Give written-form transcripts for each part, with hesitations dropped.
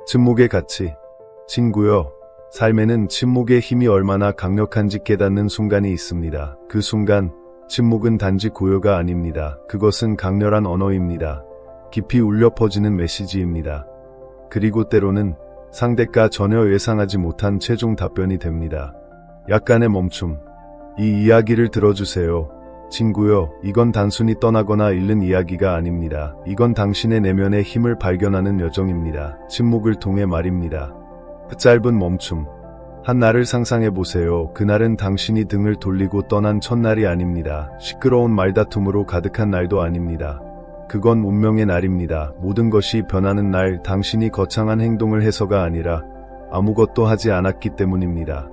침묵의 가치. 친구여, 삶에는 침묵의 힘이 얼마나 강력한지 깨닫는 순간이 있습니다. 그 순간, 침묵은 단지 고요가 아닙니다. 그것은 강렬한 언어입니다. 깊이 울려 퍼지는 메시지입니다. 그리고 때로는 상대가 전혀 예상하지 못한 최종 답변이 됩니다. 약간의 멈춤. 이 이야기를 들어주세요. 친구여, 이건 단순히 떠나거나 잃는 이야기가 아닙니다. 이건 당신의 내면의 힘을 발견하는 여정입니다. 침묵을 통해 말입니다. 짧은 멈춤. 한 날을 상상해보세요. 그날은 당신이 등을 돌리고 떠난 첫날이 아닙니다. 시끄러운 말다툼으로 가득한 날도 아닙니다. 그건 운명의 날입니다. 모든 것이 변하는 날, 당신이 거창한 행동을 해서가 아니라 아무것도 하지 않았기 때문입니다.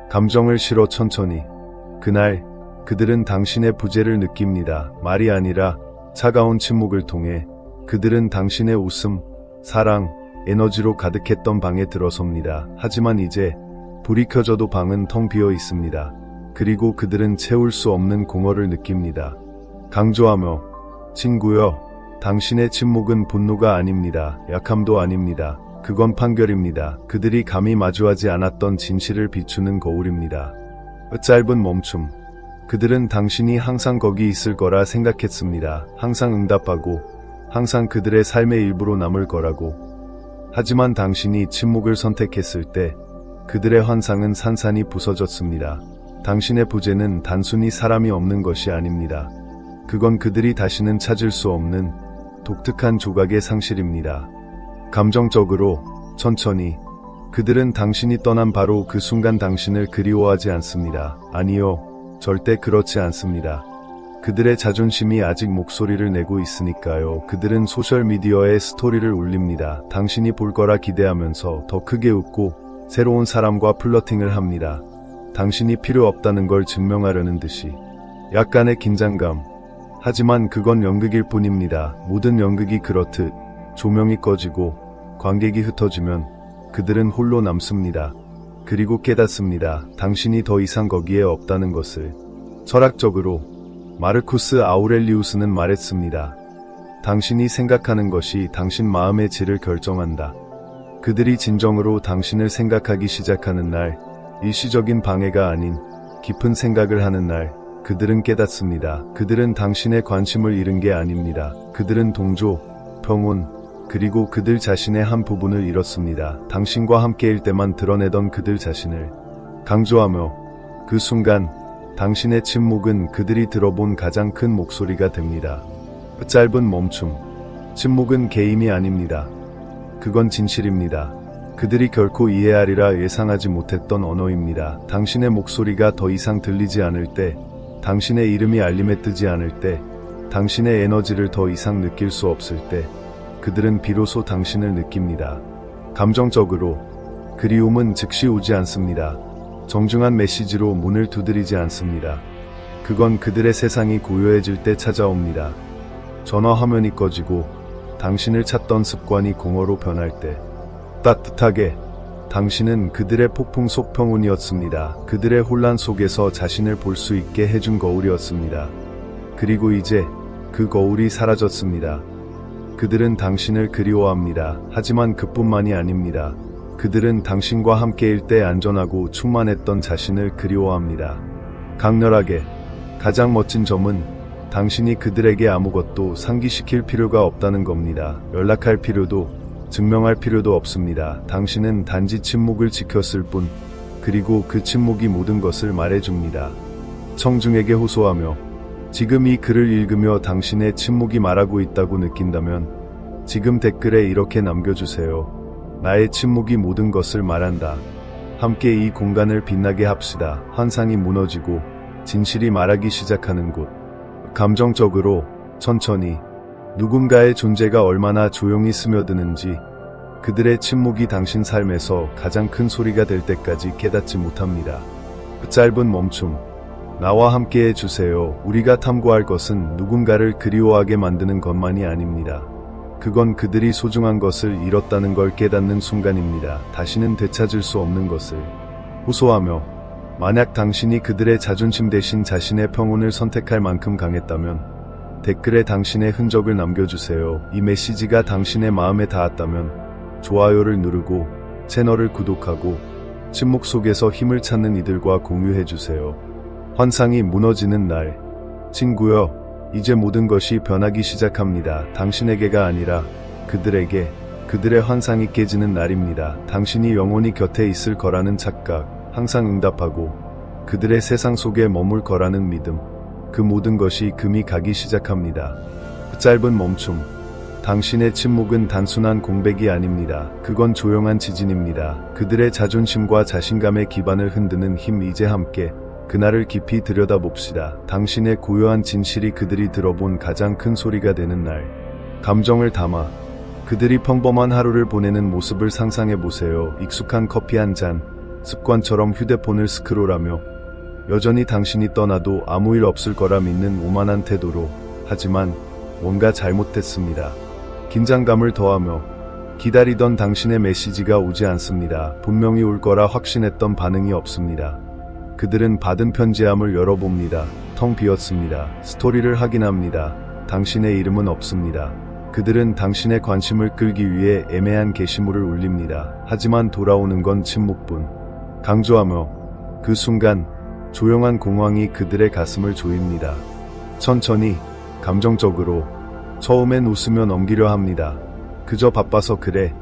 감정을 실어 천천히. 그날, 그들은 당신의 부재를 느낍니다. 말이 아니라 차가운 침묵을 통해 그들은 당신의 웃음, 사랑, 에너지로 가득했던 방에 들어섭니다. 하지만 이제 불이 켜져도 방은 텅 비어 있습니다. 그리고 그들은 채울 수 없는 공허를 느낍니다. 강조하며, 친구여, 당신의 침묵은 분노가 아닙니다. 약함도 아닙니다. 그건 판결입니다. 그들이 감히 마주하지 않았던 진실을 비추는 거울입니다. 짧은 멈춤. 그들은 당신이 항상 거기 있을 거라 생각했습니다. 항상 응답하고, 항상 그들의 삶의 일부로 남을 거라고. 하지만 당신이 침묵을 선택했을 때, 그들의 환상은 산산이 부서졌습니다. 당신의 부재는 단순히 사람이 없는 것이 아닙니다. 그건 그들이 다시는 찾을 수 없는 독특한 조각의 상실입니다. 감정적으로, 천천히, 그들은 당신이 떠난 바로 그 순간 당신을 그리워하지 않습니다. 아니요, 절대 그렇지 않습니다. 그들의 자존심이 아직 목소리를 내고 있으니까요. 그들은 소셜미디어에 스토리를 올립니다. 당신이 볼 거라 기대하면서 더 크게 웃고 새로운 사람과 플러팅을 합니다. 당신이 필요 없다는 걸 증명하려는 듯이. 약간의 긴장감. 하지만 그건 연극일 뿐입니다. 모든 연극이 그렇듯 조명이 꺼지고 관객이 흩어지면 그들은 홀로 남습니다. 그리고 깨닫습니다. 당신이 더 이상 거기에 없다는 것을. 철학적으로 마르쿠스 아우렐리우스는 말했습니다. 당신이 생각하는 것이 당신 마음의 질을 결정한다. 그들이 진정으로 당신을 생각하기 시작하는 날, 일시적인 방해가 아닌 깊은 생각을 하는 날, 그들은 깨닫습니다. 그들은 당신의 관심을 잃은 게 아닙니다. 그들은 동조, 평온, 그리고 그들 자신의 한 부분을 잃었습니다. 당신과 함께일 때만 드러내던 그들 자신을. 강조하며, 그 순간 당신의 침묵은 그들이 들어본 가장 큰 목소리가 됩니다. 짧은 멈춤. 침묵은 게임이 아닙니다. 그건 진실입니다. 그들이 결코 이해하리라 예상하지 못했던 언어입니다. 당신의 목소리가 더 이상 들리지 않을 때, 당신의 이름이 알림에 뜨지 않을 때, 당신의 에너지를 더 이상 느낄 수 없을 때, 그들은 비로소 당신을 느낍니다. 감정적으로, 그리움은 즉시 오지 않습니다. 정중한 메시지로 문을 두드리지 않습니다. 그건 그들의 세상이 고요해질 때 찾아옵니다. 전화 화면이 꺼지고 당신을 찾던 습관이 공허로 변할 때. 따뜻하게, 당신은 그들의 폭풍 속 평온이었습니다. 그들의 혼란 속에서 자신을 볼 수 있게 해준 거울이었습니다. 그리고 이제 그 거울이 사라졌습니다. 그들은 당신을 그리워합니다. 하지만 그뿐만이 아닙니다. 그들은 당신과 함께일 때 안전하고 충만했던 자신을 그리워합니다. 강렬하게, 가장 멋진 점은 당신이 그들에게 아무것도 상기시킬 필요가 없다는 겁니다. 연락할 필요도, 증명할 필요도 없습니다. 당신은 단지 침묵을 지켰을 뿐, 그리고 그 침묵이 모든 것을 말해줍니다. 청중에게 호소하며, 지금 이 글을 읽으며 당신의 침묵이 말하고 있다고 느낀다면, 지금 댓글에 이렇게 남겨주세요. 나의 침묵이 모든 것을 말한다. 함께 이 공간을 빛나게 합시다. 환상이 무너지고 진실이 말하기 시작하는 곳. 감정적으로, 천천히, 누군가의 존재가 얼마나 조용히 스며드는지, 그들의 침묵이 당신 삶에서 가장 큰 소리가 될 때까지 깨닫지 못합니다. 짧은 멈춤. 나와 함께 해주세요. 우리가 탐구할 것은 누군가를 그리워하게 만드는 것만이 아닙니다. 그건 그들이 소중한 것을 잃었다는 걸 깨닫는 순간입니다. 다시는 되찾을 수 없는 것을. 호소하며, 만약 당신이 그들의 자존심 대신 자신의 평온을 선택할 만큼 강했다면 댓글에 당신의 흔적을 남겨주세요. 이 메시지가 당신의 마음에 닿았다면 좋아요를 누르고 채널을 구독하고 침묵 속에서 힘을 찾는 이들과 공유해주세요. 환상이 무너지는 날. 친구여, 이제 모든 것이 변하기 시작합니다. 당신에게가 아니라 그들에게, 그들의 환상이 깨지는 날입니다. 당신이 영원히 곁에 있을 거라는 착각, 항상 응답하고 그들의 세상 속에 머물 거라는 믿음, 그 모든 것이 금이 가기 시작합니다. 짧은 멈춤. 당신의 침묵은 단순한 공백이 아닙니다. 그건 조용한 지진입니다. 그들의 자존심과 자신감의 기반을 흔드는 힘. 이제 함께 그날을 깊이 들여다봅시다. 당신의 고요한 진실이 그들이 들어본 가장 큰 소리가 되는 날. 감정을 담아 그들이 평범한 하루를 보내는 모습을 상상해보세요. 익숙한 커피 한 잔, 습관처럼 휴대폰을 스크롤하며 여전히 당신이 떠나도 아무 일 없을 거라 믿는 오만한 태도로. 하지만 뭔가 잘못됐습니다. 긴장감을 더하며 기다리던 당신의 메시지가 오지 않습니다. 분명히 올 거라 확신했던 반응이 없습니다. 그들은 받은 편지함을 열어봅니다. 텅 비었습니다. 스토리를 확인합니다. 당신의 이름은 없습니다. 그들은 당신의 관심을 끌기 위해 애매한 게시물을 올립니다. 하지만 돌아오는 건 침묵뿐. 강조하며 그 순간 조용한 공황이 그들의 가슴을 조입니다. 천천히, 감정적으로, 처음엔 웃으며 넘기려 합니다. 그저 바빠서 그래.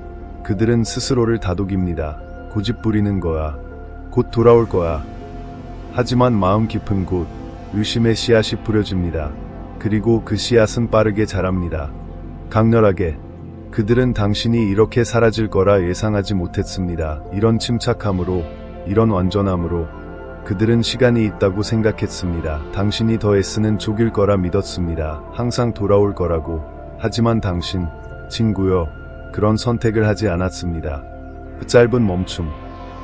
그들은 스스로를 다독입니다. 고집 부리는 거야. 곧 돌아올 거야. 하지만 마음 깊은 곳, 의심의 씨앗이 뿌려집니다. 그리고 그 씨앗은 빠르게 자랍니다. 강렬하게. 그들은 당신이 이렇게 사라질 거라 예상하지 못했습니다. 이런 침착함으로, 이런 완전함으로. 그들은 시간이 있다고 생각했습니다. 당신이 더 애쓰는 족일 거라 믿었습니다. 항상 돌아올 거라고. 하지만 당신, 친구여, 그런 선택을 하지 않았습니다. 그 짧은 멈춤.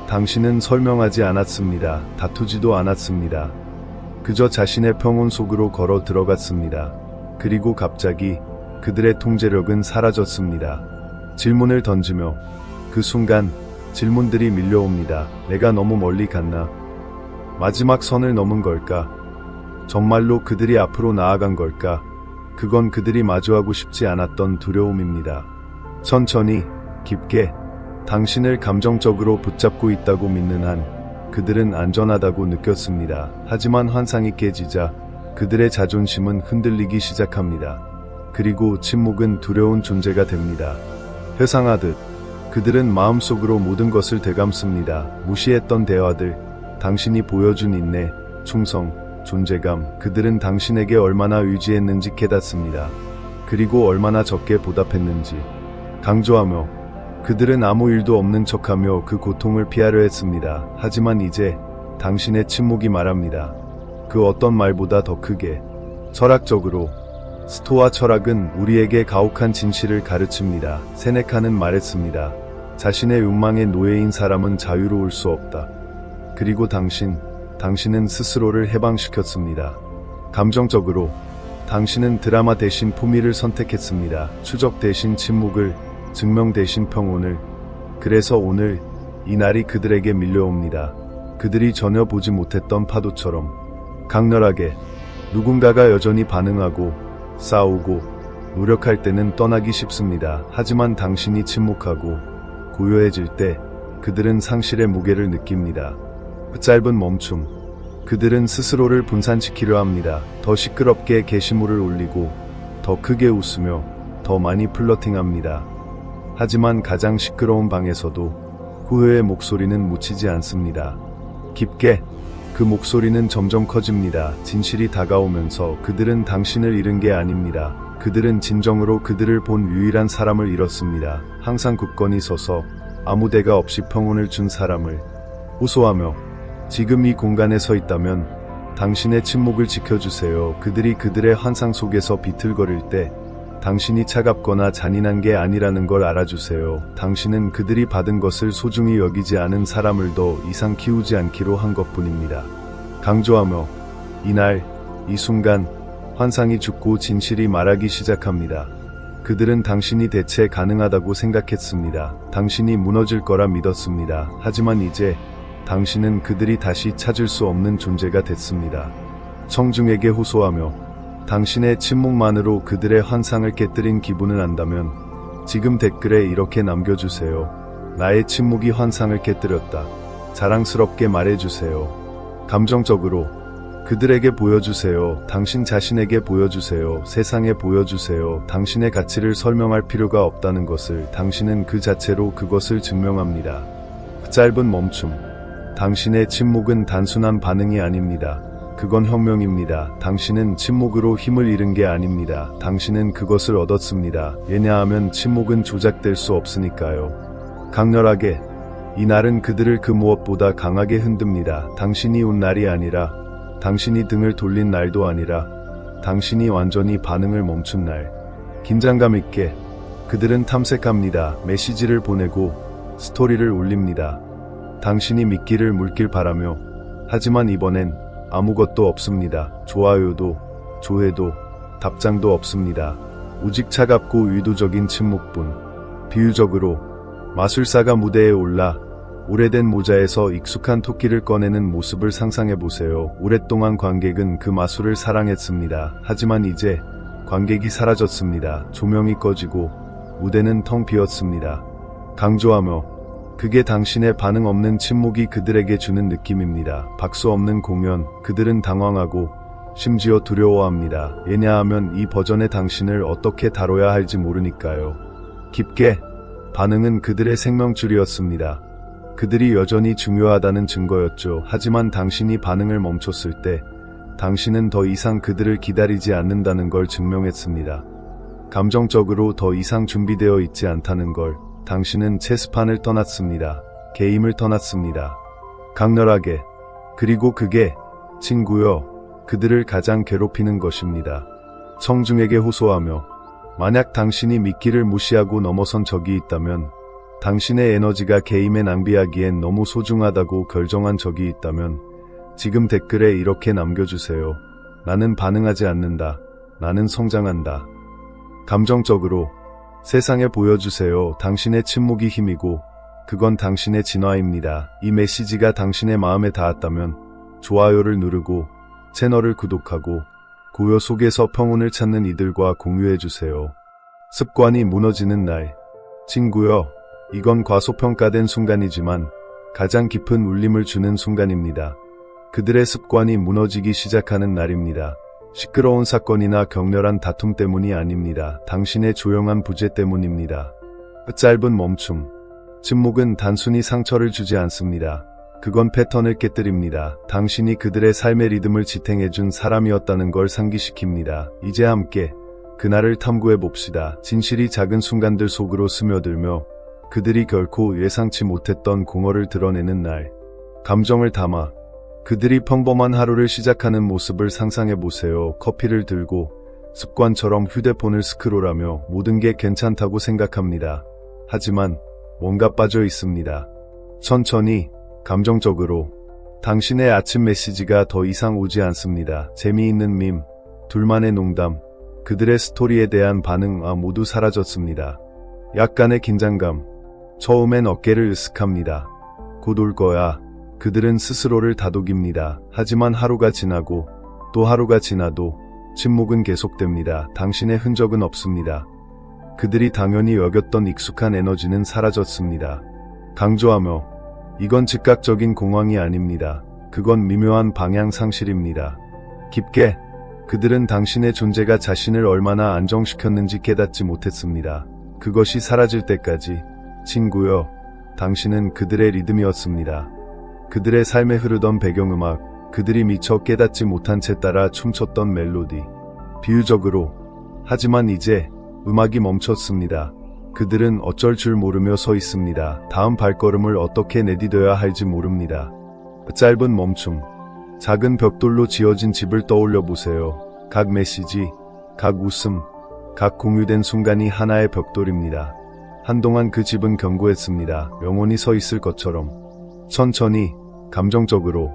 당신은 설명하지 않았습니다. 다투지도 않았습니다. 그저 자신의 평온 속으로 걸어 들어갔습니다. 그리고 갑자기 그들의 통제력은 사라졌습니다. 질문을 던지며 그 순간 질문들이 밀려옵니다. 내가 너무 멀리 갔나? 마지막 선을 넘은 걸까? 정말로 그들이 앞으로 나아간 걸까? 그건 그들이 마주하고 싶지 않았던 두려움입니다. 천천히, 깊게, 당신을 감정적으로 붙잡고 있다고 믿는 한 그들은 안전하다고 느꼈습니다. 하지만 환상이 깨지자 그들의 자존심은 흔들리기 시작합니다. 그리고 침묵은 두려운 존재가 됩니다. 회상하듯 그들은 마음속으로 모든 것을 되감습니다. 무시했던 대화들, 당신이 보여준 인내, 충성, 존재감. 그들은 당신에게 얼마나 의지했는지 깨닫습니다. 그리고 얼마나 적게 보답했는지. 강조하며 그들은 아무 일도 없는 척하며 그 고통을 피하려 했습니다. 하지만 이제 당신의 침묵이 말합니다. 그 어떤 말보다 더 크게. 철학적으로 스토아 철학은 우리에게 가혹한 진실을 가르칩니다. 세네카는 말했습니다. 자신의 욕망의 노예인 사람은 자유로울 수 없다. 그리고 당신은 스스로를 해방시켰습니다. 감정적으로 당신은 드라마 대신 포미를 선택했습니다. 추적 대신 침묵을, 증명 대신 평온을. 그래서 오늘 이 날이 그들에게 밀려옵니다. 그들이 전혀 보지 못했던 파도처럼 강렬하게. 누군가가 여전히 반응하고 싸우고 노력할 때는 떠나기 쉽습니다. 하지만 당신이 침묵하고 고요해질 때 그들은 상실의 무게를 느낍니다. 짧은 멈춤. 그들은 스스로를 분산시키려 합니다. 더 시끄럽게 게시물을 올리고, 더 크게 웃으며, 더 많이 플러팅합니다. 하지만 가장 시끄러운 방에서도 후회의 목소리는 묻히지 않습니다. 깊게. 그 목소리는 점점 커집니다. 진실이 다가오면서 그들은 당신을 잃은 게 아닙니다. 그들은 진정으로 그들을 본 유일한 사람을 잃었습니다. 항상 굳건히 서서 아무 대가 없이 평온을 준 사람을. 호소하며 지금 이 공간에 서 있다면 당신의 침묵을 지켜주세요. 그들이 그들의 환상 속에서 비틀거릴 때 당신이 차갑거나 잔인한 게 아니라는 걸 알아주세요. 당신은 그들이 받은 것을 소중히 여기지 않은 사람을 더 이상 키우지 않기로 한 것뿐입니다. 강조하며 이날, 이 순간 환상이 죽고 진실이 말하기 시작합니다. 그들은 당신이 대체 가능하다고 생각했습니다. 당신이 무너질 거라 믿었습니다. 하지만 이제 당신은 그들이 다시 찾을 수 없는 존재가 됐습니다. 청중에게 호소하며 당신의 침묵만으로 그들의 환상을 깨뜨린 기분을 안다면 지금 댓글에 이렇게 남겨주세요. 나의 침묵이 환상을 깨뜨렸다. 자랑스럽게 말해주세요. 감정적으로 그들에게 보여주세요. 당신 자신에게 보여주세요. 세상에 보여주세요. 당신의 가치를 설명할 필요가 없다는 것을. 당신은 그 자체로 그것을 증명합니다. 짧은 멈춤. 당신의 침묵은 단순한 반응이 아닙니다. 그건 혁명입니다. 당신은 침묵으로 힘을 잃은 게 아닙니다. 당신은 그것을 얻었습니다. 왜냐하면 침묵은 조작될 수 없으니까요. 강렬하게 이 날은 그들을 그 무엇보다 강하게 흔듭니다. 당신이 운 날이 아니라, 당신이 등을 돌린 날도 아니라, 당신이 완전히 반응을 멈춘 날. 긴장감 있게 그들은 탐색합니다. 메시지를 보내고 스토리를 올립니다. 당신이 믿기를 물길 바라며. 하지만 이번엔 아무것도 없습니다. 좋아요도, 조회도, 답장도 없습니다. 오직 차갑고 의도적인 침묵뿐. 비유적으로 마술사가 무대에 올라 오래된 모자에서 익숙한 토끼를 꺼내는 모습을 상상해보세요. 오랫동안 관객은 그 마술을 사랑했습니다. 하지만 이제 관객이 사라졌습니다. 조명이 꺼지고 무대는 텅 비었습니다. 강조하며 그게 당신의 반응 없는 침묵이 그들에게 주는 느낌입니다. 박수 없는 공연, 그들은 당황하고 심지어 두려워합니다. 왜냐하면 이 버전의 당신을 어떻게 다뤄야 할지 모르니까요. 깊게 반응은 그들의 생명줄이었습니다. 그들이 여전히 중요하다는 증거였죠. 하지만 당신이 반응을 멈췄을 때 당신은 더 이상 그들을 기다리지 않는다는 걸 증명했습니다. 감정적으로 더 이상 준비되어 있지 않다는 걸. 당신은 체스판을 떠났습니다. 게임을 떠났습니다. 강렬하게. 그리고 그게, 친구여, 그들을 가장 괴롭히는 것입니다. 청중에게 호소하며, 만약 당신이 미끼를 무시하고 넘어선 적이 있다면, 당신의 에너지가 게임에 낭비하기엔 너무 소중하다고 결정한 적이 있다면, 지금 댓글에 이렇게 남겨주세요. 나는 반응하지 않는다. 나는 성장한다. 감정적으로 세상에 보여주세요. 당신의 침묵이 힘이고 그건 당신의 진화입니다. 이 메시지가 당신의 마음에 닿았다면 좋아요를 누르고 채널을 구독하고 고요 속에서 평온을 찾는 이들과 공유해주세요. 습관이 무너지는 날. 친구여, 이건 과소평가된 순간이지만 가장 깊은 울림을 주는 순간입니다. 그들의 습관이 무너지기 시작하는 날입니다. 시끄러운 사건이나 격렬한 다툼 때문이 아닙니다. 당신의 조용한 부재 때문입니다. 짧은 멈춤. 침묵은 단순히 상처를 주지 않습니다. 그건 패턴을 깨뜨립니다. 당신이 그들의 삶의 리듬을 지탱해준 사람이었다는 걸 상기시킵니다. 이제 함께 그날을 탐구해 봅시다. 진실이 작은 순간들 속으로 스며들며 그들이 결코 예상치 못했던 공허를 드러내는 날. 감정을 담아 그들이 평범한 하루를 시작하는 모습을 상상해보세요. 커피를 들고 습관처럼 휴대폰을 스크롤하며 모든 게 괜찮다고 생각합니다. 하지만 뭔가 빠져 있습니다. 천천히, 감정적으로 당신의 아침 메시지가 더 이상 오지 않습니다. 재미있는 밈, 둘만의 농담, 그들의 스토리에 대한 반응 모두 사라졌습니다. 약간의 긴장감, 처음엔 어깨를 으쓱합니다. 곧 올 거야. 그들은 스스로를 다독입니다. 하지만 하루가 지나고 또 하루가 지나도 침묵은 계속됩니다. 당신의 흔적은 없습니다. 그들이 당연히 여겼던 익숙한 에너지는 사라졌습니다. 강조하며 이건 즉각적인 공황이 아닙니다. 그건 미묘한 방향 상실입니다. 깊게 그들은 당신의 존재가 자신을 얼마나 안정시켰는지 깨닫지 못했습니다. 그것이 사라질 때까지 친구여, 당신은 그들의 리듬이었습니다. 그들의 삶에 흐르던 배경음악, 그들이 미처 깨닫지 못한 채 따라 춤췄던 멜로디. 비유적으로, 하지만 이제 음악이 멈췄습니다. 그들은 어쩔 줄 모르며 서 있습니다. 다음 발걸음을 어떻게 내디뎌야 할지 모릅니다. 짧은 멈춤. 작은 벽돌로 지어진 집을 떠올려 보세요. 각 메시지, 각 웃음, 각 공유된 순간이 하나의 벽돌입니다. 한동안 그 집은 견고했습니다. 영원히 서 있을 것처럼. 천천히, 감정적으로.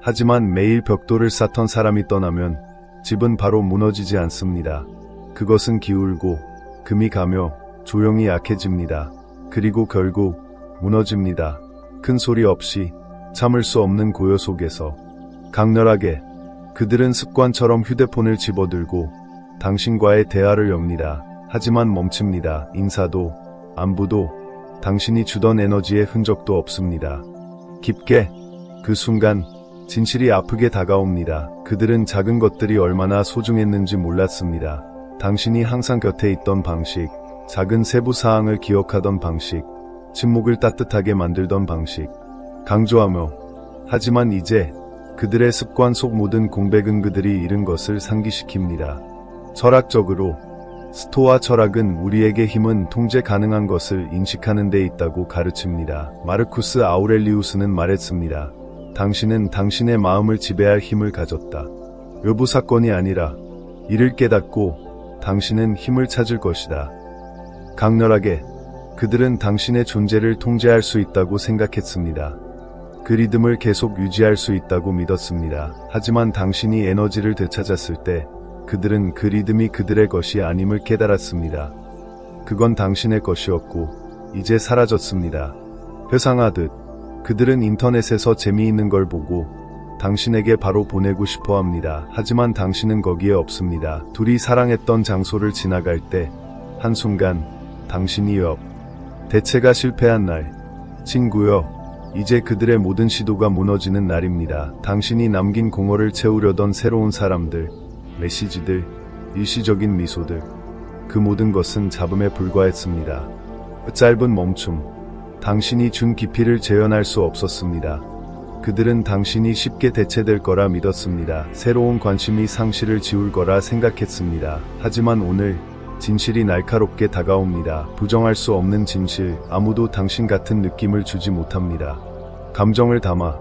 하지만 매일 벽돌을 쌓던 사람이 떠나면 집은 바로 무너지지 않습니다. 그것은 기울고 금이 가며 조용히 약해집니다. 그리고 결국 무너집니다. 큰 소리 없이 참을 수 없는 고요 속에서. 강렬하게 그들은 습관처럼 휴대폰을 집어들고 당신과의 대화를 엽니다. 하지만 멈춥니다. 인사도, 안부도, 당신이 주던 에너지의 흔적도 없습니다. 깊게, 그 순간, 진실이 아프게 다가옵니다. 그들은 작은 것들이 얼마나 소중했는지 몰랐습니다. 당신이 항상 곁에 있던 방식, 작은 세부 사항을 기억하던 방식, 침묵을 따뜻하게 만들던 방식, 강조하며, 하지만 이제 그들의 습관 속 모든 공백은 그들이 잃은 것을 상기시킵니다. 철학적으로, 스토아 철학은 우리에게 힘은 통제 가능한 것을 인식하는 데 있다고 가르칩니다. 마르쿠스 아우렐리우스는 말했습니다. 당신은 당신의 마음을 지배할 힘을 가졌다. 외부 사건이 아니라 이를 깨닫고 당신은 힘을 찾을 것이다. 강렬하게 그들은 당신의 존재를 통제할 수 있다고 생각했습니다. 그 리듬을 계속 유지할 수 있다고 믿었습니다. 하지만 당신이 에너지를 되찾았을 때 그들은 그 리듬이 그들의 것이 아님을 깨달았습니다. 그건 당신의 것이었고 이제 사라졌습니다. 회상하듯 그들은 인터넷에서 재미있는 걸 보고 당신에게 바로 보내고 싶어 합니다. 하지만 당신은 거기에 없습니다. 둘이 사랑했던 장소를 지나갈 때 한순간 당신이 대체가 실패한 날. 친구여, 이제 그들의 모든 시도가 무너지는 날입니다. 당신이 남긴 공허를 채우려던 새로운 사람들, 메시지들, 일시적인 미소들, 그 모든 것은 잡음에 불과했습니다. 짧은 멈춤, 당신이 준 깊이를 재현할 수 없었습니다. 그들은 당신이 쉽게 대체될 거라 믿었습니다. 새로운 관심이 상실을 지울 거라 생각했습니다. 하지만 오늘 진실이 날카롭게 다가옵니다. 부정할 수 없는 진실, 아무도 당신 같은 느낌을 주지 못합니다. 감정을 담아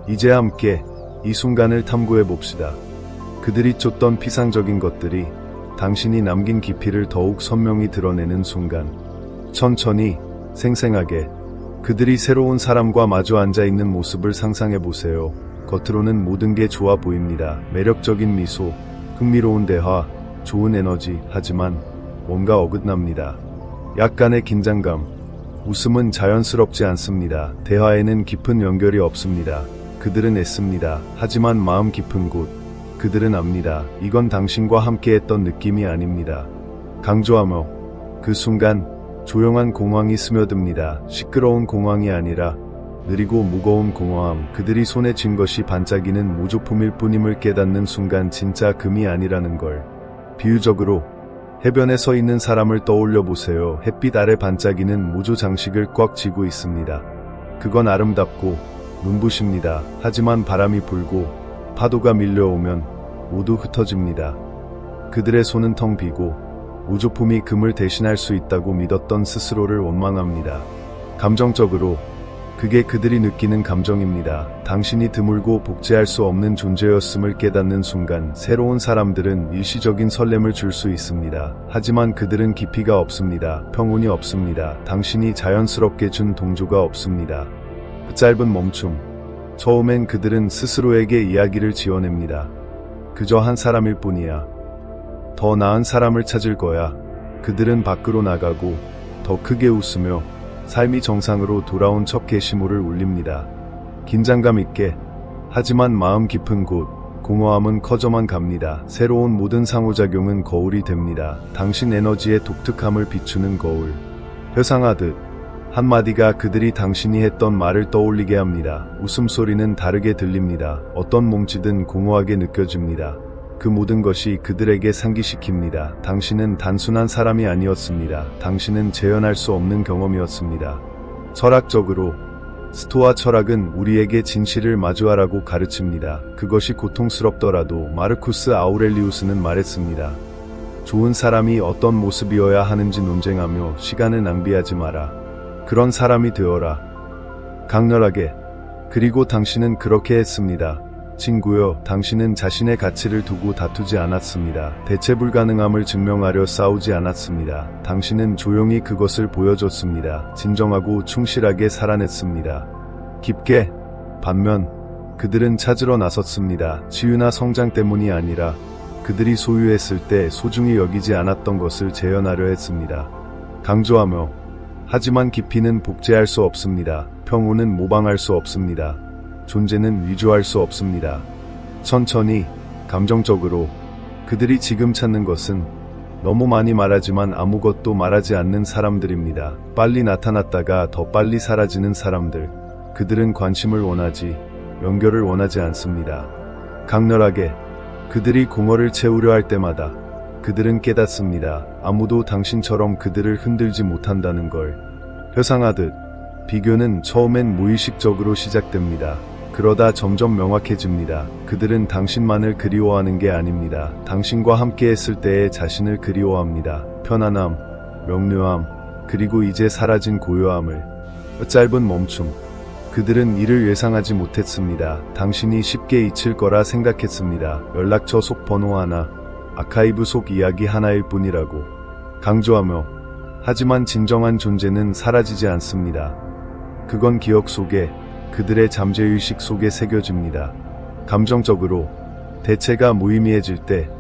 이제 함께 이 순간을 탐구해 봅시다. 그들이 쫓던 피상적인 것들이 당신이 남긴 깊이를 더욱 선명히 드러내는 순간, 천천히, 생생하게 그들이 새로운 사람과 마주 앉아 있는 모습을 상상해 보세요. 겉으로는 모든 게 좋아 보입니다. 매력적인 미소, 흥미로운 대화, 좋은 에너지. 하지만 뭔가 어긋납니다. 약간의 긴장감, 웃음은 자연스럽지 않습니다. 대화에는 깊은 연결이 없습니다. 그들은 애씁니다. 하지만 마음 깊은 곳, 그들은 압니다. 이건 당신과 함께했던 느낌이 아닙니다. 강조하며 그 순간 조용한 공황이 스며듭니다. 시끄러운 공황이 아니라 느리고 무거운 공허함. 그들이 손에 쥔 것이 반짝이는 모조품일 뿐임을 깨닫는 순간 진짜 금이 아니라는 걸. 비유적으로 해변에 서 있는 사람을 떠올려 보세요. 햇빛 아래 반짝이는 모조 장식을 꽉 쥐고 있습니다. 그건 아름답고 눈부십니다. 하지만 바람이 불고 파도가 밀려오면 모두 흩어집니다. 그들의 손은 텅 비고 모조품이 금을 대신할 수 있다고 믿었던 스스로를 원망합니다. 감정적으로 그게 그들이 느끼는 감정입니다. 당신이 드물고 복제할 수 없는 존재였음을 깨닫는 순간 새로운 사람들은 일시적인 설렘을 줄 수 있습니다. 하지만 그들은 깊이가 없습니다. 평온이 없습니다. 당신이 자연스럽게 준 동조가 없습니다. 짧은 멈춤. 처음엔 그들은 스스로에게 이야기를 지어냅니다. 그저 한 사람일 뿐이야. 더 나은 사람을 찾을 거야. 그들은 밖으로 나가고 더 크게 웃으며 삶이 정상으로 돌아온 첫 게시물을 울립니다. 긴장감 있게. 하지만 마음 깊은 곳, 공허함은 커져만 갑니다. 새로운 모든 상호작용은 거울이 됩니다. 당신 에너지의 독특함을 비추는 거울. 회상하듯 한마디가 그들이 당신이 했던 말을 떠올리게 합니다. 웃음소리는 다르게 들립니다. 어떤 몸짓은 공허하게 느껴집니다. 그 모든 것이 그들에게 상기시킵니다. 당신은 단순한 사람이 아니었습니다. 당신은 재현할 수 없는 경험이었습니다. 철학적으로 스토아 철학은 우리에게 진실을 마주하라고 가르칩니다. 그것이 고통스럽더라도. 마르쿠스 아우렐리우스는 말했습니다. 좋은 사람이 어떤 모습이어야 하는지 논쟁하며 시간을 낭비하지 마라. 그런 사람이 되어라. 강렬하게. 그리고 당신은 그렇게 했습니다. 친구여, 당신은 자신의 가치를 두고 다투지 않았습니다. 대체 불가능함을 증명하려 싸우지 않았습니다. 당신은 조용히 그것을 보여줬습니다. 진정하고 충실하게 살아냈습니다. 깊게. 반면 그들은 찾으러 나섰습니다. 치유나 성장 때문이 아니라 그들이 소유했을 때 소중히 여기지 않았던 것을 재현하려 했습니다. 강조하며 하지만 깊이는 복제할 수 없습니다. 평온은 모방할 수 없습니다. 존재는 위조할 수 없습니다. 천천히, 감정적으로 그들이 지금 찾는 것은 너무 많이 말하지만 아무것도 말하지 않는 사람들입니다. 빨리 나타났다가 더 빨리 사라지는 사람들. 그들은 관심을 원하지, 연결을 원하지 않습니다. 강렬하게 그들이 공허를 채우려 할 때마다 그들은 깨닫습니다. 아무도 당신처럼 그들을 흔들지 못한다는 걸. 회상하듯 비교는 처음엔 무의식적으로 시작됩니다. 그러다 점점 명확해집니다. 그들은 당신만을 그리워하는 게 아닙니다. 당신과 함께 했을 때의 자신을 그리워합니다. 편안함, 명료함, 그리고 이제 사라진 고요함을. 짧은 멈춤. 그들은 이를 예상하지 못했습니다. 당신이 쉽게 잊힐 거라 생각했습니다. 연락처 속 번호 하나, 아카이브 속 이야기 하나일 뿐이라고 강조하며, 하지만 진정한 존재는 사라지지 않습니다. 그건 기억 속에, 그들의 잠재의식 속에 새겨집니다. 감정적으로 대체가 무의미해질 때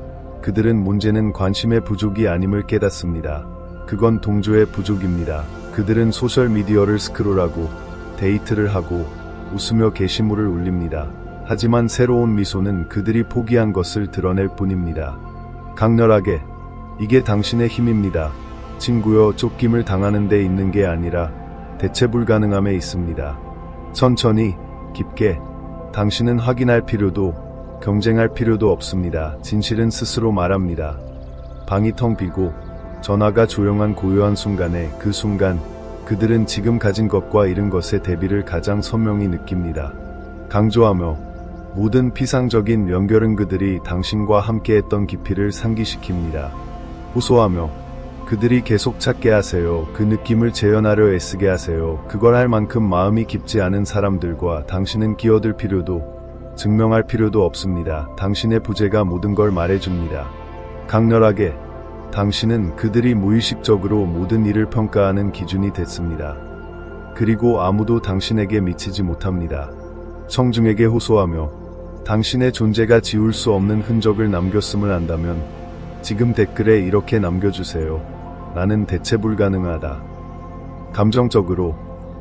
그들은 문제는 관심의 부족이 아님을 깨닫습니다. 그건 동조의 부족입니다. 그들은 소셜미디어를 스크롤하고 데이트를 하고 웃으며 게시물을 올립니다. 하지만 새로운 미소는 그들이 포기한 것을 드러낼 뿐입니다. 강렬하게 이게 당신의 힘입니다. 친구여, 쫓김을 당하는 데 있는 게 아니라 대체 불가능함에 있습니다. 천천히, 깊게, 당신은 확인할 필요도, 경쟁할 필요도 없습니다. 진실은 스스로 말합니다. 방이 텅 비고, 전화가 조용한 고요한 순간에, 그 순간, 그들은 지금 가진 것과 잃은 것의 대비를 가장 선명히 느낍니다. 강조하며, 모든 피상적인 연결은 그들이 당신과 함께했던 깊이를 상기시킵니다. 호소하며, 그들이 계속 찾게 하세요. 그 느낌을 재현하려 애쓰게 하세요. 그걸 할 만큼 마음이 깊지 않은 사람들과 당신은 끼어들 필요도, 증명할 필요도 없습니다. 당신의 부재가 모든 걸 말해줍니다. 강렬하게, 당신은 그들이 무의식적으로 모든 일을 평가하는 기준이 됐습니다. 그리고 아무도 당신에게 미치지 못합니다. 청중에게 호소하며, 당신의 존재가 지울 수 없는 흔적을 남겼음을 안다면 지금 댓글에 이렇게 남겨주세요. 나는 대체 불가능하다. 감정적으로,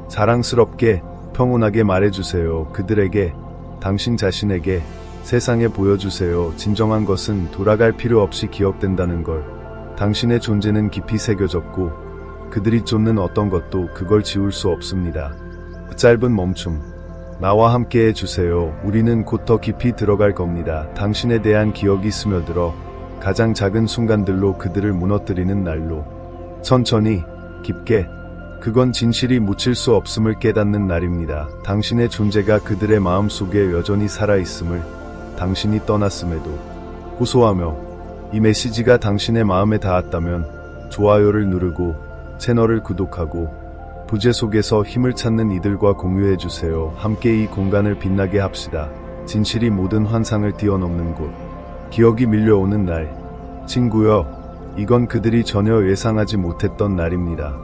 자랑스럽게, 평온하게 말해주세요. 그들에게, 당신 자신에게, 세상에 보여주세요. 진정한 것은 돌아갈 필요 없이 기억된다는 걸. 당신의 존재는 깊이 새겨졌고 그들이 쫓는 어떤 것도 그걸 지울 수 없습니다. 짧은 멈춤. 나와 함께 해주세요. 우리는 곧 더 깊이 들어갈 겁니다. 당신에 대한 기억이 스며들어 가장 작은 순간들로 그들을 무너뜨리는 날로. 천천히, 깊게, 그건 진실이 묻힐 수 없음을 깨닫는 날입니다. 당신의 존재가 그들의 마음속에 여전히 살아있음을, 당신이 떠났음에도. 호소하며, 이 메시지가 당신의 마음에 닿았다면 좋아요를 누르고 채널을 구독하고 부재 속에서 힘을 찾는 이들과 공유해주세요. 함께 이 공간을 빛나게 합시다. 진실이 모든 환상을 뛰어넘는 곳. 기억이 밀려오는 날. 친구여, 이건 그들이 전혀 예상하지 못했던 날입니다.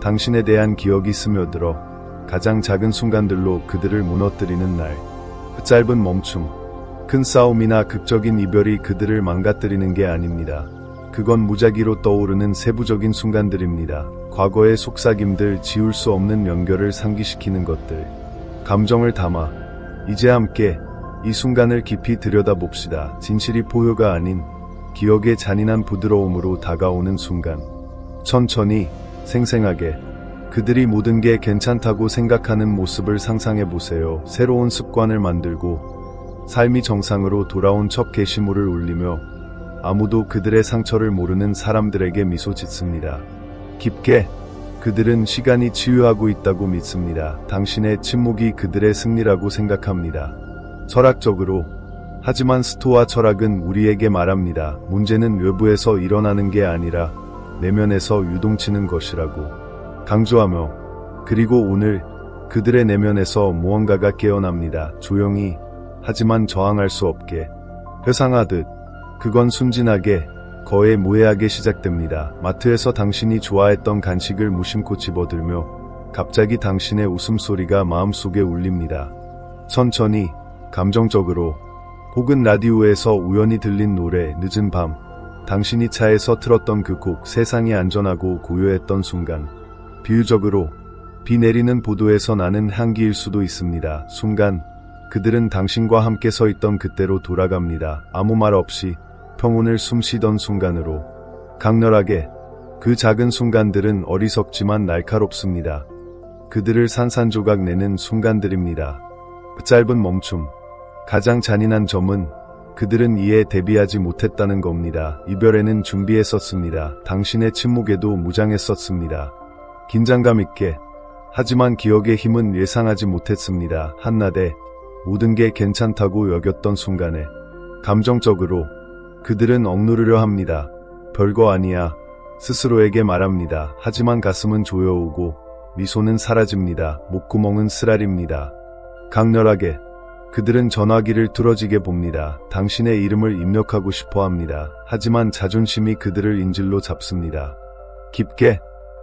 당신에 대한 기억이 스며들어 가장 작은 순간들로 그들을 무너뜨리는 날. 짧은 멈춤. 큰 싸움이나 극적인 이별이 그들을 망가뜨리는 게 아닙니다. 그건 무작위로 떠오르는 세부적인 순간들입니다. 과거의 속삭임들, 지울 수 없는 연결을 상기시키는 것들. 감정을 담아 이제 함께 이 순간을 깊이 들여다봅시다. 진실이 포효가 아닌 기억의 잔인한 부드러움으로 다가오는 순간. 천천히, 생생하게 그들이 모든 게 괜찮다고 생각하는 모습을 상상해보세요. 새로운 습관을 만들고 삶이 정상으로 돌아온 첫 게시물을 올리며 아무도 그들의 상처를 모르는 사람들에게 미소 짓습니다. 깊게, 그들은 시간이 치유하고 있다고 믿습니다. 당신의 침묵이 그들의 승리라고 생각합니다. 철학적으로, 하지만 스토아 철학은 우리에게 말합니다. 문제는 외부에서 일어나는 게 아니라 내면에서 유동치는 것이라고. 강조하며, 그리고 오늘 그들의 내면에서 무언가가 깨어납니다. 조용히, 하지만 저항할 수 없게. 회상하듯 그건 순진하게, 거의 무해하게 시작됩니다. 마트에서 당신이 좋아했던 간식을 무심코 집어들며 갑자기 당신의 웃음소리가 마음속에 울립니다. 천천히, 감정적으로, 혹은 라디오에서 우연히 들린 노래, 늦은 밤, 당신이 차에서 틀었던 그 곡, 세상이 안전하고 고요했던 순간. 비유적으로, 비 내리는 보도에서 나는 향기일 수도 있습니다. 순간, 그들은 당신과 함께 서 있던 그때로 돌아갑니다. 아무 말 없이 평온을 숨쉬던 순간으로. 강렬하게. 그 작은 순간들은 어리석지만 날카롭습니다. 그들을 산산조각 내는 순간들입니다. 그 짧은 멈춤. 가장 잔인한 점은 그들은 이에 대비하지 못했다는 겁니다. 이별에는 준비했었습니다. 당신의 침묵에도 무장했었습니다. 긴장감 있게. 하지만 기억의 힘은 예상하지 못했습니다. 한낮에 모든 게 괜찮다고 여겼던 순간에 감정적으로 그들은 억누르려 합니다. 별거 아니야. 스스로에게 말합니다. 하지만 가슴은 조여오고 미소는 사라집니다. 목구멍은 쓰라립니다. 강렬하게. 그들은 전화기를 뚫어지게 봅니다. 당신의 이름을 입력하고 싶어 합니다. 하지만 자존심이 그들을 인질로 잡습니다. 깊게.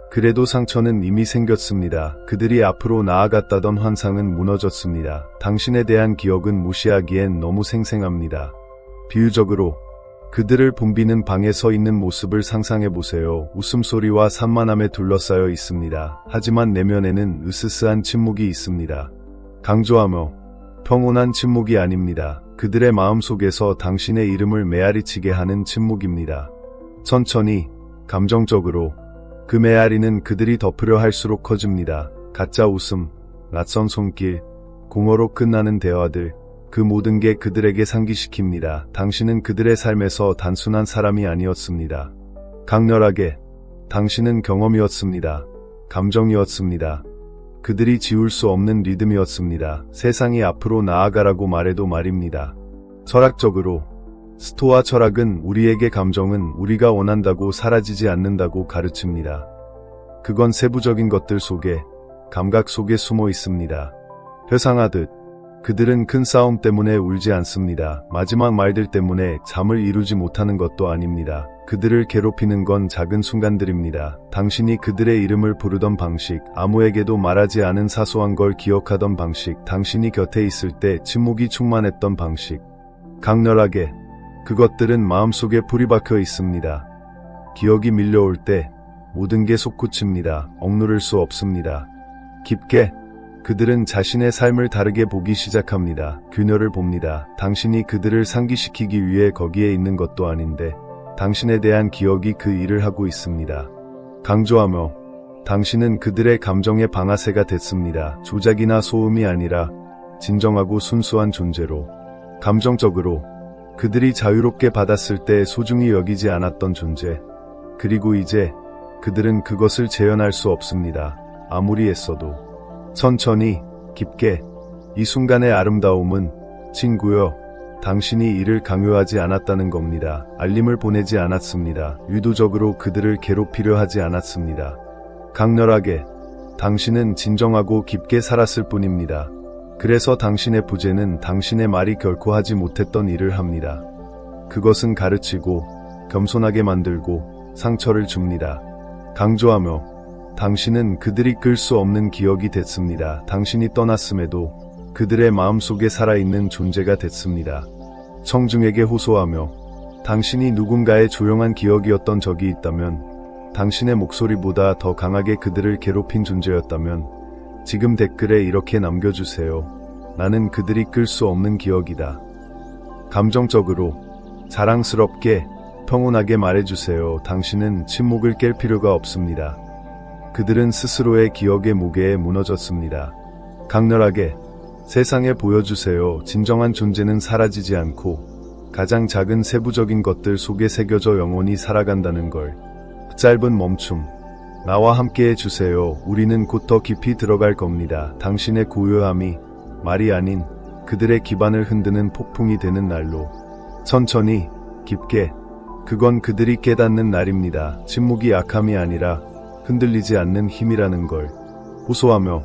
그래도 상처는 이미 생겼습니다. 그들이 앞으로 나아갔다던 환상은 무너졌습니다. 당신에 대한 기억은 무시하기엔 너무 생생합니다. 비유적으로 그들을 붐비는 방에 서 있는 모습을 상상해보세요. 웃음소리와 산만함에 둘러싸여 있습니다. 하지만 내면에는 으스스한 침묵이 있습니다. 강조하며 평온한 침묵이 아닙니다. 그들의 마음속에서 당신의 이름을 메아리치게 하는 침묵입니다. 천천히, 감정적으로 그 메아리는 그들이 덮으려 할수록 커집니다. 가짜 웃음, 낯선 손길, 공허로 끝나는 대화들, 그 모든 게 그들에게 상기시킵니다. 당신은 그들의 삶에서 단순한 사람이 아니었습니다. 강렬하게. 당신은 경험이었습니다. 감정이었습니다. 그들이 지울 수 없는 리듬이었습니다. 세상이 앞으로 나아가라고 말해도 말입니다. 철학적으로. 스토아 철학은 우리에게 감정은 우리가 원한다고 사라지지 않는다고 가르칩니다. 그건 세부적인 것들 속에, 감각 속에 숨어 있습니다. 회상하듯 그들은 큰 싸움 때문에 울지 않습니다. 마지막 말들 때문에 잠을 이루지 못하는 것도 아닙니다. 그들을 괴롭히는 건 작은 순간들입니다. 당신이 그들의 이름을 부르던 방식, 아무에게도 말하지 않은 사소한 걸 기억하던 방식, 당신이 곁에 있을 때 침묵이 충만했던 방식. 강렬하게. 그것들은 마음속에 불이 박혀 있습니다. 기억이 밀려올 때 모든 게 솟구칩니다. 억누를 수 없습니다. 깊게. 그들은 자신의 삶을 다르게 보기 시작합니다. 균열을 봅니다. 당신이 그들을 상기시키기 위해 거기에 있는 것도 아닌데 당신에 대한 기억이 그 일을 하고 있습니다. 강조하며 당신은 그들의 감정의 방아쇠가 됐습니다. 조작이나 소음이 아니라 진정하고 순수한 존재로. 감정적으로 그들이 자유롭게 받았을 때 소중히 여기지 않았던 존재. 그리고 이제 그들은 그것을 재현할 수 없습니다. 아무리 애써도. 천천히, 깊게. 이 순간의 아름다움은 친구여, 당신이 이를 강요하지 않았다는 겁니다. 알림을 보내지 않았습니다. 의도적으로 그들을 괴롭히려 하지 않았습니다. 강렬하게. 당신은 진정하고 깊게 살았을 뿐입니다. 그래서 당신의 부재는 당신의 말이 결코 하지 못했던 일을 합니다. 그것은 가르치고, 겸손하게 만들고, 상처를 줍니다. 강조하며 당신은 그들이 끌 수 없는 기억이 됐습니다. 당신이 떠났음에도 그들의 마음속에 살아있는 존재가 됐습니다. 청중에게 호소하며 당신이 누군가의 조용한 기억이었던 적이 있다면, 당신의 목소리보다 더 강하게 그들을 괴롭힌 존재였다면 지금 댓글에 이렇게 남겨주세요. 나는 그들이 끌 수 없는 기억이다. 감정적으로, 자랑스럽게, 평온하게 말해주세요. 당신은 침묵을 깰 필요가 없습니다. 그들은 스스로의 기억의 무게에 무너졌습니다. 강렬하게, 세상에 보여주세요. 진정한 존재는 사라지지 않고 가장 작은 세부적인 것들 속에 새겨져 영원히 살아간다는 걸. 짧은 멈춤. 나와 함께 해주세요. 우리는 곧 더 깊이 들어갈 겁니다. 당신의 고요함이 말이 아닌 그들의 기반을 흔드는 폭풍이 되는 날로. 천천히, 깊게. 그건 그들이 깨닫는 날입니다. 침묵이 약함이 아니라 흔들리지 않는 힘이라는 걸. 호소하며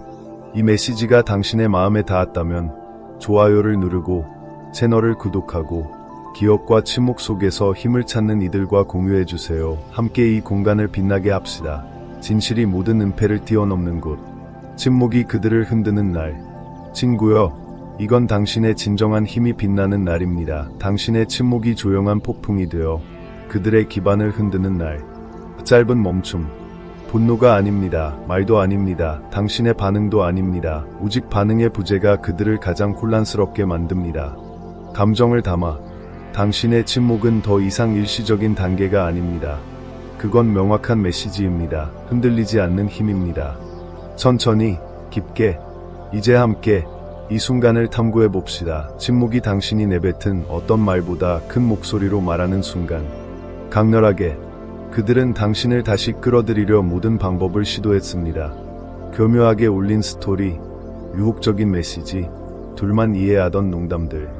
이 메시지가 당신의 마음에 닿았다면 좋아요를 누르고 채널을 구독하고 기억과 침묵 속에서 힘을 찾는 이들과 공유해주세요. 함께 이 공간을 빛나게 합시다. 진실이 모든 은폐를 뛰어넘는 곳. 침묵이 그들을 흔드는 날. 친구여, 이건 당신의 진정한 힘이 빛나는 날입니다. 당신의 침묵이 조용한 폭풍이 되어 그들의 기반을 흔드는 날. 짧은 멈춤. 분노가 아닙니다. 말도 아닙니다. 당신의 반응도 아닙니다. 오직 반응의 부재가 그들을 가장 혼란스럽게 만듭니다. 감정을 담아. 당신의 침묵은 더 이상 일시적인 단계가 아닙니다. 그건 명확한 메시지입니다. 흔들리지 않는 힘입니다. 천천히, 깊게, 이제 함께 이 순간을 탐구해 봅시다. 침묵이 당신이 내뱉은 어떤 말보다 큰 목소리로 말하는 순간. 강렬하게, 그들은 당신을 다시 끌어들이려 모든 방법을 시도했습니다. 교묘하게 울린 스토리, 유혹적인 메시지, 둘만 이해하던 농담들,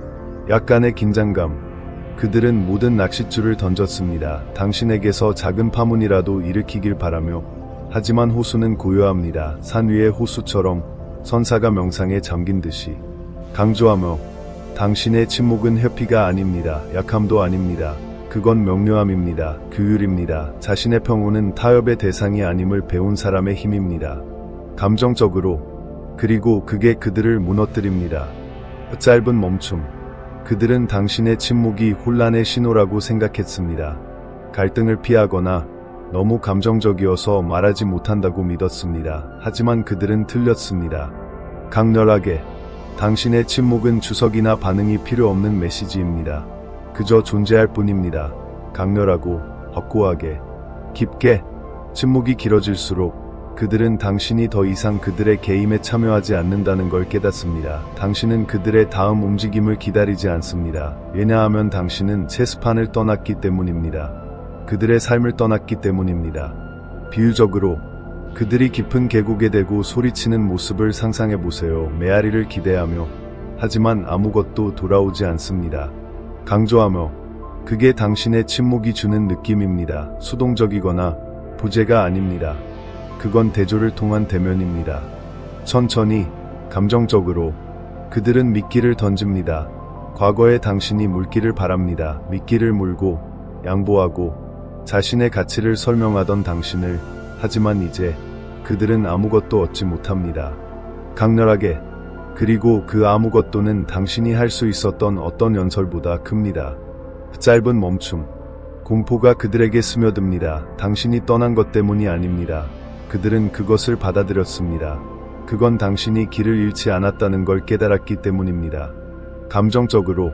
약간의 긴장감. 그들은 모든 낚싯줄을 던졌습니다. 당신에게서 작은 파문이라도 일으키길 바라며. 하지만 호수는 고요합니다. 산 위의 호수처럼 선사가 명상에 잠긴 듯이. 강조하며, 당신의 침묵은 회피가 아닙니다. 약함도 아닙니다. 그건 명료함입니다. 규율입니다. 자신의 평온은 타협의 대상이 아님을 배운 사람의 힘입니다. 감정적으로. 그리고 그게 그들을 무너뜨립니다. 짧은 멈춤. 그들은 당신의 침묵이 혼란의 신호라고 생각했습니다. 갈등을 피하거나 너무 감정적이어서 말하지 못한다고 믿었습니다. 하지만 그들은 틀렸습니다. 강렬하게, 당신의 침묵은 주석이나 반응이 필요 없는 메시지입니다. 그저 존재할 뿐입니다. 강렬하고, 확고하게, 깊게. 침묵이 길어질수록 그들은 당신이 더 이상 그들의 게임에 참여하지 않는다는 걸 깨닫습니다. 당신은 그들의 다음 움직임을 기다리지 않습니다. 왜냐하면 당신은 체스판을 떠났기 때문입니다. 그들의 삶을 떠났기 때문입니다. 비유적으로, 그들이 깊은 계곡에 대고 소리치는 모습을 상상해보세요. 메아리를 기대하며. 하지만 아무것도 돌아오지 않습니다. 강조하며, 그게 당신의 침묵이 주는 느낌입니다. 수동적이거나 부재가 아닙니다. 그건 대조를 통한 대면입니다. 천천히, 감정적으로, 그들은 미끼를 던집니다. 과거의 당신이 물기를 바랍니다. 미끼를 물고, 양보하고, 자신의 가치를 설명하던 당신을. 하지만 이제, 그들은 아무것도 얻지 못합니다. 강렬하게, 그리고 그 아무것도는 당신이 할 수 있었던 어떤 연설보다 큽니다. 짧은 멈춤. 공포가 그들에게 스며듭니다. 당신이 떠난 것 때문이 아닙니다. 그들은 그것을 받아들였습니다. 그건 당신이 길을 잃지 않았다는 걸 깨달았기 때문입니다. 감정적으로,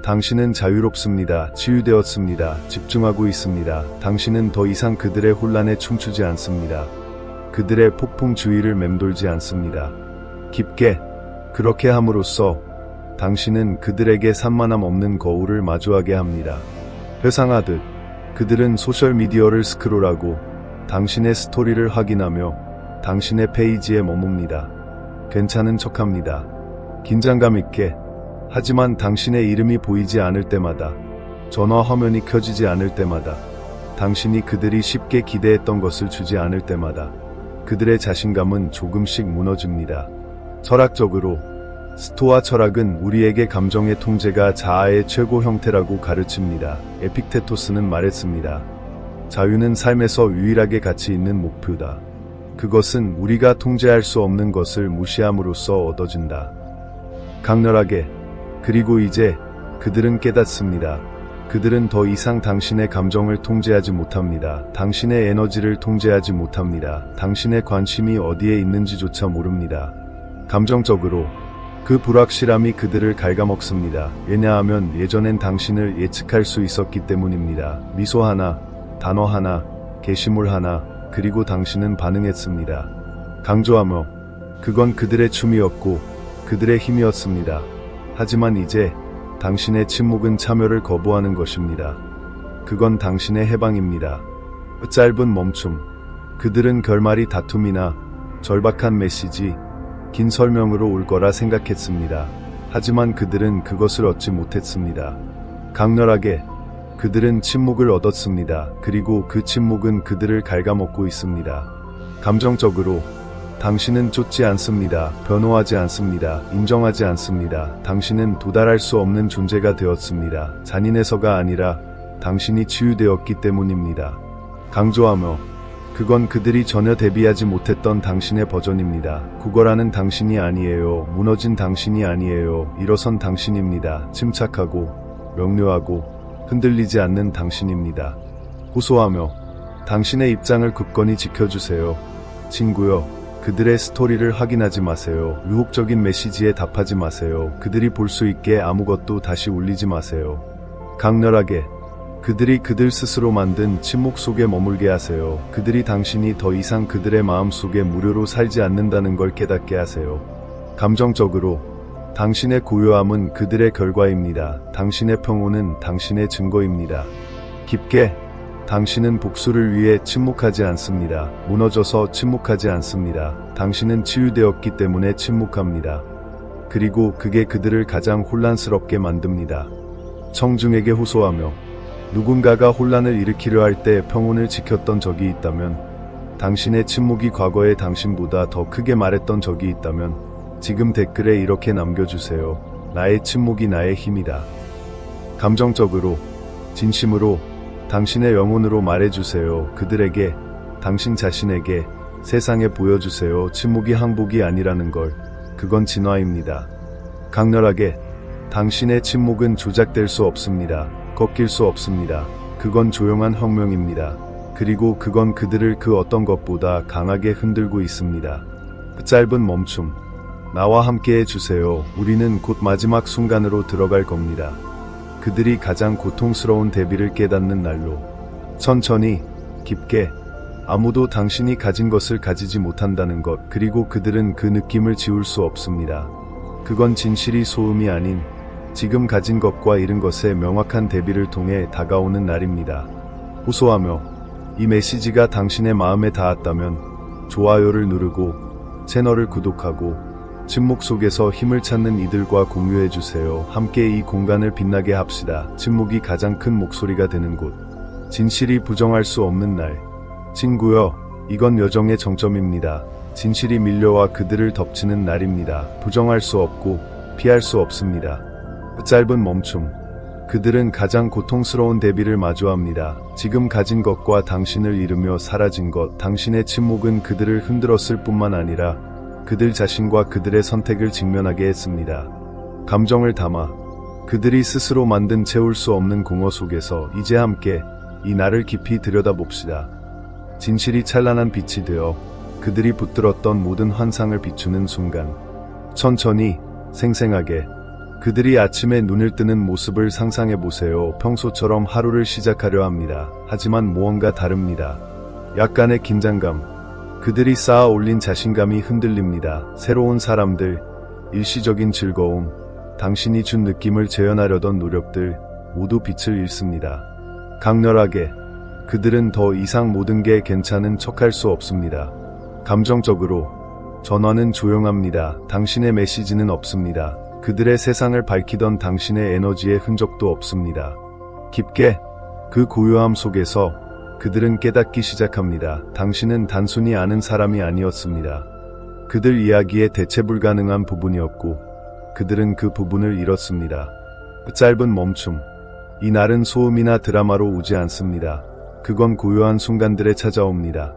당신은 자유롭습니다. 치유되었습니다. 집중하고 있습니다. 당신은 더 이상 그들의 혼란에 춤추지 않습니다. 그들의 폭풍주의를 맴돌지 않습니다. 깊게, 그렇게 함으로써 당신은 그들에게 산만함 없는 거울을 마주하게 합니다. 회상하듯, 그들은 소셜미디어를 스크롤하고 당신의 스토리를 확인하며 당신의 페이지에 머뭅니다. 괜찮은 척합니다. 긴장감 있게. 하지만 당신의 이름이 보이지 않을 때마다, 전화 화면이 켜지지 않을 때마다, 당신이 그들이 쉽게 기대했던 것을 주지 않을 때마다 그들의 자신감은 조금씩 무너집니다. 철학적으로, 스토아 철학은 우리에게 감정의 통제가 자아의 최고 형태라고 가르칩니다. 에픽테토스는 말했습니다. 자유는 삶에서 유일하게 가치 있는 목표다. 그것은 우리가 통제할 수 없는 것을 무시함으로써 얻어진다. 강렬하게, 그리고 이제 그들은 깨닫습니다. 그들은 더 이상 당신의 감정을 통제하지 못합니다. 당신의 에너지를 통제하지 못합니다. 당신의 관심이 어디에 있는지조차 모릅니다. 감정적으로, 그 불확실함이 그들을 갉아먹습니다. 왜냐하면 예전엔 당신을 예측할 수 있었기 때문입니다. 미소 하나, 단어 하나, 게시물 하나, 그리고 당신은 반응했습니다. 강조하며, 그건 그들의 춤이었고 그들의 힘이었습니다. 하지만 이제 당신의 침묵은 참여를 거부하는 것입니다. 그건 당신의 해방입니다. 짧은 멈춤. 그들은 결말이 다툼이나 절박한 메시지, 긴 설명으로 올 거라 생각했습니다. 하지만 그들은 그것을 얻지 못했습니다. 강렬하게, 그들은 침묵을 얻었습니다. 그리고 그 침묵은 그들을 갉아먹고 있습니다. 감정적으로, 당신은 쫓지 않습니다. 변호하지 않습니다. 인정하지 않습니다. 당신은 도달할 수 없는 존재가 되었습니다. 잔인해서가 아니라 당신이 치유되었기 때문입니다. 강조하며, 그건 그들이 전혀 대비하지 못했던 당신의 버전입니다. 구걸하는 당신이 아니에요. 무너진 당신이 아니에요. 일어선 당신입니다. 침착하고, 명료하고, 흔들리지 않는 당신입니다. 호소하며, 당신의 입장을 굳건히 지켜주세요. 친구요, 그들의 스토리를 확인하지 마세요. 유혹적인 메시지에 답하지 마세요. 그들이 볼 수 있게 아무것도 다시 울리지 마세요. 강렬하게, 그들이 그들 스스로 만든 침묵 속에 머물게 하세요. 그들이 당신이 더 이상 그들의 마음 속에 무료로 살지 않는다는 걸 깨닫게 하세요. 감정적으로 당신의 고요함은 그들의 결과입니다. 당신의 평온은 당신의 증거입니다. 깊게 당신은 복수를 위해 침묵하지 않습니다. 무너져서 침묵하지 않습니다. 당신은 치유되었기 때문에 침묵합니다. 그리고 그게 그들을 가장 혼란스럽게 만듭니다. 청중에게 호소하며 누군가가 혼란을 일으키려 할 때 평온을 지켰던 적이 있다면, 당신의 침묵이 과거에 당신보다 더 크게 말했던 적이 있다면 지금 댓글에 이렇게 남겨주세요. 나의 침묵이 나의 힘이다. 감정적으로, 진심으로, 당신의 영혼으로 말해주세요. 그들에게, 당신 자신에게, 세상에 보여주세요. 침묵이 항복이 아니라는 걸. 그건 진화입니다. 강렬하게, 당신의 침묵은 조작될 수 없습니다. 꺾일 수 없습니다. 그건 조용한 혁명입니다. 그리고 그건 그들을 그 어떤 것보다 강하게 흔들고 있습니다. 짧은 멈춤. 나와 함께 해주세요. 우리는 곧 마지막 순간으로 들어갈 겁니다. 그들이 가장 고통스러운 대비를 깨닫는 날로. 천천히, 깊게, 아무도 당신이 가진 것을 가지지 못한다는 것, 그리고 그들은 그 느낌을 지울 수 없습니다. 그건 진실이 소음이 아닌 지금 가진 것과 잃은 것의 명확한 대비를 통해 다가오는 날입니다. 호소하며 이 메시지가 당신의 마음에 닿았다면 좋아요를 누르고 채널을 구독하고 침묵 속에서 힘을 찾는 이들과 공유해주세요. 함께 이 공간을 빛나게 합시다. 침묵이 가장 큰 목소리가 되는 곳. 진실이 부정할 수 없는 날. 친구여, 이건 여정의 정점입니다. 진실이 밀려와 그들을 덮치는 날입니다. 부정할 수 없고 피할 수 없습니다. 짧은 멈춤. 그들은 가장 고통스러운 대비를 마주합니다. 지금 가진 것과 당신을 잃으며 사라진 것. 당신의 침묵은 그들을 흔들었을 뿐만 아니라 그들 자신과 그들의 선택을 직면하게 했습니다. 감정을 담아 그들이 스스로 만든 채울 수 없는 공허 속에서 이제 함께 이 날을 깊이 들여다봅시다. 진실이 찬란한 빛이 되어 그들이 붙들었던 모든 환상을 비추는 순간. 천천히, 생생하게 그들이 아침에 눈을 뜨는 모습을 상상해보세요. 평소처럼 하루를 시작하려 합니다. 하지만 무언가 다릅니다. 약간의 긴장감. 그들이 쌓아 올린 자신감이 흔들립니다. 새로운 사람들, 일시적인 즐거움, 당신이 준 느낌을 재현하려던 노력들 모두 빛을 잃습니다. 강렬하게, 그들은 더 이상 모든 게 괜찮은 척할 수 없습니다. 감정적으로, 전화는 조용합니다. 당신의 메시지는 없습니다. 그들의 세상을 밝히던 당신의 에너지의 흔적도 없습니다. 깊게, 그 고요함 속에서 그들은 깨닫기 시작합니다. 당신은 단순히 아는 사람이 아니었습니다. 그들 이야기의 대체 불가능한 부분이었고, 그들은 그 부분을 잃었습니다. 짧은 멈춤. 이 날은 소음이나 드라마로 오지 않습니다. 그건 고요한 순간들에 찾아옵니다.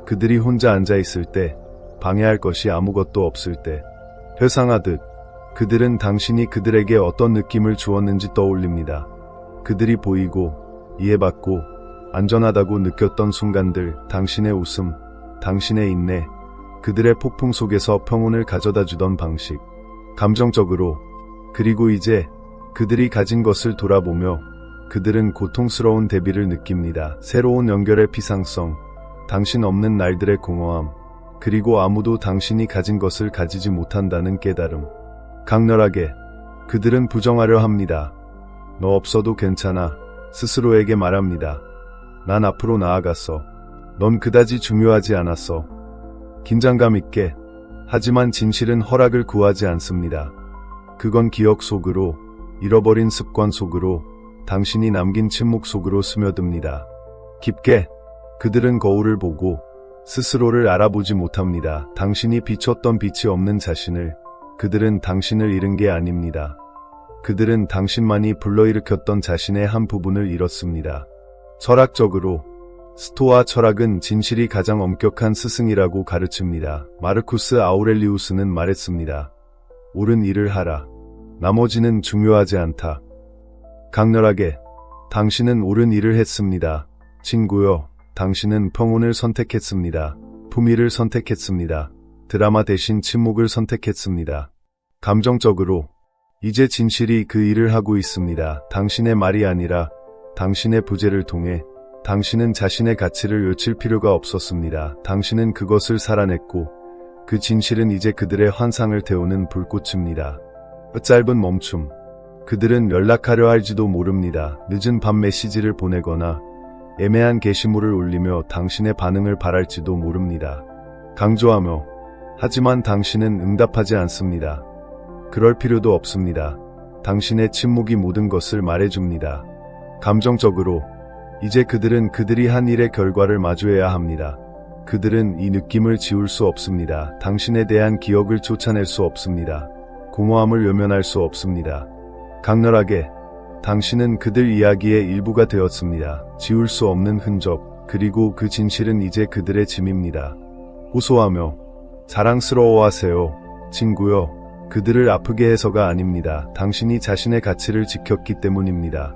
그들이 혼자 앉아있을 때, 방해할 것이 아무것도 없을 때, 회상하듯, 그들은 당신이 그들에게 어떤 느낌을 주었는지 떠올립니다. 그들이 보이고, 이해받고, 안전하다고 느꼈던 순간들, 당신의 웃음, 당신의 인내, 그들의 폭풍 속에서 평온을 가져다 주던 방식. 감정적으로, 그리고 이제 그들이 가진 것을 돌아보며 그들은 고통스러운 대비를 느낍니다. 새로운 연결의 피상성, 당신 없는 날들의 공허함, 그리고 아무도 당신이 가진 것을 가지지 못한다는 깨달음. 강렬하게, 그들은 부정하려 합니다. 너 없어도 괜찮아. 스스로에게 말합니다. 난 앞으로 나아갔어. 넌 그다지 중요하지 않았어. 긴장감 있게. 하지만 진실은 허락을 구하지 않습니다. 그건 기억 속으로, 잃어버린 습관 속으로, 당신이 남긴 침묵 속으로 스며듭니다. 깊게, 그들은 거울을 보고 스스로를 알아보지 못합니다. 당신이 비췄던 빛이 없는 자신을. 그들은 당신을 잃은 게 아닙니다. 그들은 당신만이 불러일으켰던 자신의 한 부분을 잃었습니다. 철학적으로, 스토아 철학은 진실이 가장 엄격한 스승이라고 가르칩니다. 마르쿠스 아우렐리우스는 말했습니다. 옳은 일을 하라. 나머지는 중요하지 않다. 강렬하게, 당신은 옳은 일을 했습니다. 친구여, 당신은 평온을 선택했습니다. 품위를 선택했습니다. 드라마 대신 침묵을 선택했습니다. 감정적으로, 이제 진실이 그 일을 하고 있습니다. 당신의 말이 아니라 당신의 부재를 통해 당신은 자신의 가치를 외칠 필요가 없었습니다. 당신은 그것을 살아냈고 그 진실은 이제 그들의 환상을 태우는 불꽃입니다. 짧은 멈춤. 그들은 연락하려 할지도 모릅니다. 늦은 밤 메시지를 보내거나 애매한 게시물을 올리며 당신의 반응을 바랄지도 모릅니다. 강조하며 하지만 당신은 응답하지 않습니다. 그럴 필요도 없습니다. 당신의 침묵이 모든 것을 말해줍니다. 감정적으로 이제 그들은 그들이 한 일의 결과를 마주해야 합니다. 그들은 이 느낌을 지울 수 없습니다. 당신에 대한 기억을 쫓아낼 수 없습니다. 공허함을 외면할 수 없습니다. 강렬하게 당신은 그들 이야기의 일부가 되었습니다. 지울 수 없는 흔적, 그리고 그 진실은 이제 그들의 짐입니다. 호소하며 자랑스러워하세요, 친구요. 그들을 아프게 해서가 아닙니다. 당신이 자신의 가치를 지켰기 때문입니다.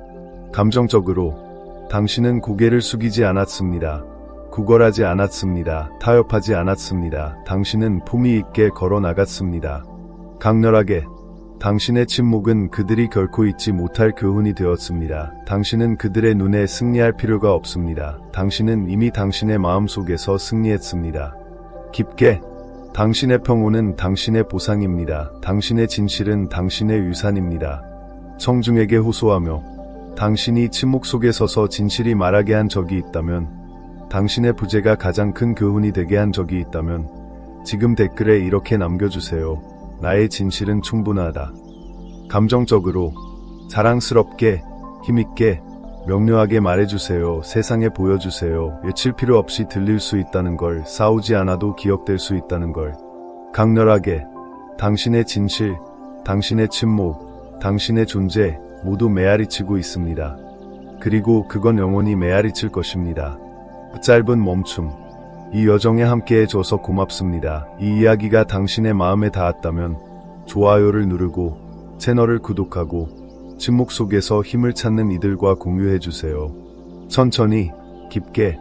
감정적으로 당신은 고개를 숙이지 않았습니다. 구걸하지 않았습니다. 타협하지 않았습니다. 당신은 품위 있게 걸어 나갔습니다. 강렬하게 당신의 침묵은 그들이 결코 잊지 못할 교훈이 되었습니다. 당신은 그들의 눈에 승리할 필요가 없습니다. 당신은 이미 당신의 마음속에서 승리했습니다. 깊게 당신의 평온은 당신의 보상입니다. 당신의 진실은 당신의 유산입니다. 청중에게 호소하며 당신이 침묵 속에 서서 진실이 말하게 한 적이 있다면, 당신의 부재가 가장 큰 교훈이 되게 한 적이 있다면 지금 댓글에 이렇게 남겨주세요. 나의 진실은 충분하다. 감정적으로 자랑스럽게 힘있게 명료하게 말해주세요. 세상에 보여주세요. 외칠 필요 없이 들릴 수 있다는 걸, 싸우지 않아도 기억될 수 있다는 걸. 강렬하게 당신의 진실, 당신의 침묵, 당신의 존재 모두 메아리치고 있습니다. 그리고 그건 영원히 메아리칠 것입니다. 짧은 멈춤. 이 여정에 함께해줘서 고맙습니다. 이 이야기가 당신의 마음에 닿았다면 좋아요를 누르고 채널을 구독하고 침묵 속에서 힘을 찾는 이들과 공유해주세요. 천천히 깊게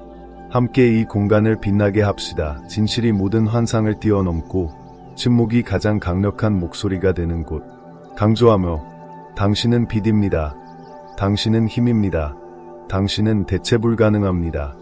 함께 이 공간을 빛나게 합시다. 진실이 모든 환상을 뛰어넘고 침묵이 가장 강력한 목소리가 되는 곳. 강조하며 당신은 빛입니다. 당신은 힘입니다. 당신은 대체 불가능합니다.